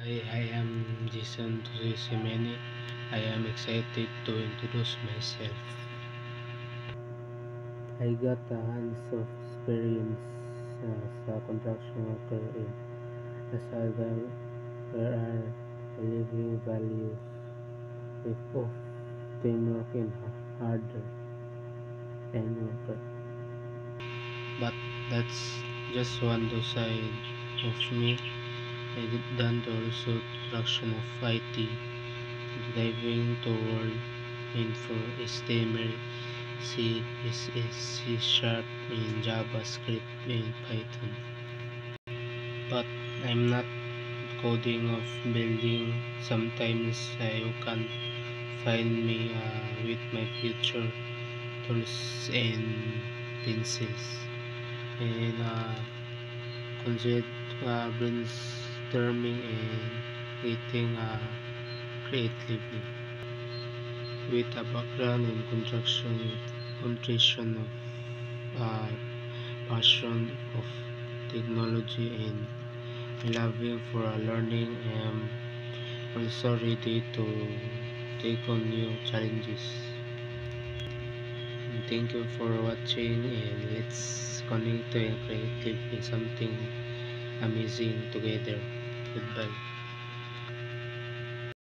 Hi, I am Jason Tusimeni. I am excited to introduce myself. I got a hands of experience as a construction worker in Lasaga where our living value of teamwork and harder and worker. But that's just one side of me. I did done also traction of IT, diving toward in for HTML, CSS, C Sharp, and JavaScript and Python. But I'm not coding of building. Sometimes you can find me with my future tools and pencils and consider brainstorming and creating creatively with a background in construction of passion of technology and loving for learning. I am also ready to take on new challenges. And thank you for watching, and let's connect and create something amazing together. Goodbye.